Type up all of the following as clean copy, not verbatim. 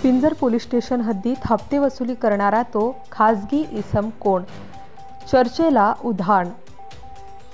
पिंजर police station हद्दीत हप्ते वसुली करणारा तो खासगी इसम कोण? चर्चेला उधाण।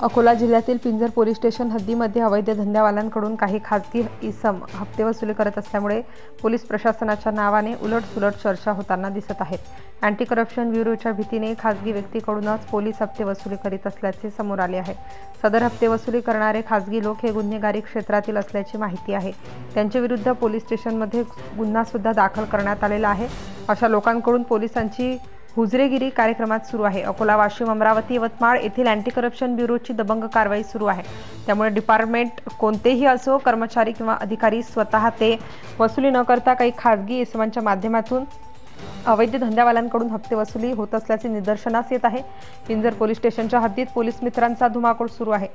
अकोला जिल्ह्यातील पिंजर पोलीस स्टेशन हद्दीमध्ये अवैध धंद्यावाल्यांकडून काही खासगी इसम हप्ते वसुली करत असल्यामुळे पोलीस प्रशासनाच्या नावाने उलटसुलट चर्चा होताना दिसत आहेत। अँटी करप्शन ब्युरोच्या भीतीने खासगी व्यक्तीकडूनच पोलीस हप्ते वसुली करीत असल्याचे समोर आले आहे। सदर हप्ते वसुली करणारे खासगी लोक हे गुन्हेगारी क्षेत्रातील असल्याची माहिती आहे। त्यांच्या विरुद्ध पोलीस स्टेशनमध्ये गुन्हा सुद्धा दाखल करण्यात आलेला आहे। अशा लोकांकडून पोलिसांची हुजरेगिरी कार्यक्रमात सुरू आहे। अकोला, वाशिम, अमरावती, यवतमाळ येथील अँटी करप्शन ब्युरोची दबंग कारवाई सुरू आहे। त्यामुळे डिपार्टमेंट कोणतेही असो, कर्मचारी किंवा अधिकारी स्वतः ते वसुली न करता काही खासगी इसमांच्या माध्यमातून अवैध धंद्यावाल्यांकडून हप्ते वसुली होत असल्याचे निदर्शनास येत आहे। पिंजर पोलीस स्टेशनच्या हद्दीत पोलीस मित्रांचा धुमाकूळ सुरू आहे।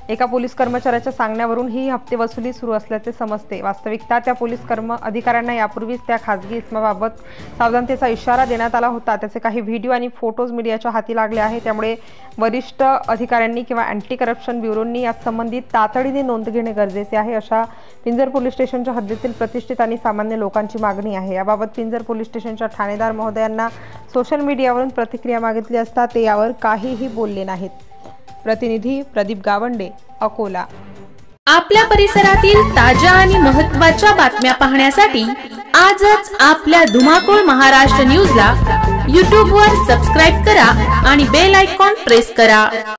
एका पोलीस कर्मचाऱ्याच्या सांगण्यावरून ही हप्ते वसुली सुरू असल्याचे समजते। वास्तविकता त्या पोलीस अधिकाऱ्यांना यापूर्वीच त्या खासगी इसमाबाबत सावधानतेचा इशारा देण्यात आला होता। त्याचे काही व्हिडिओ आणि फोटोज मीडियाच्या हाती लागले आहे। त्यामुळे वरिष्ठ अधिकाऱ्यांनी किंवा अँटी करप्शन ब्युरोनी या संबंधित तातडीने नोंद घेणे गरजेचे आहे, अशा पिंजर पोलीस स्टेशनच्या हद्दीतील प्रतिष्ठित आणि सामान्य लोकांची मागणी आहे। याबाबत पिंजर पोलीस स्टेशनच्या ठाणेदार महोदयांना सोशल मीडियावरून प्रतिक्रिया मागितली असता ते यावर काहीही बोलले नाहीत। प्रतिनिधी प्रदीप गावंडे, अकोला। आपल्या परिसरातील ताज्या आणि महत्त्वाच्या बातम्या पाहण्यासाठी आजच आपल्या धुमाकूळ महाराष्ट्र न्यूजला YouTube वर सबस्क्राइब करा आणि बेल आयकॉन प्रेस करा।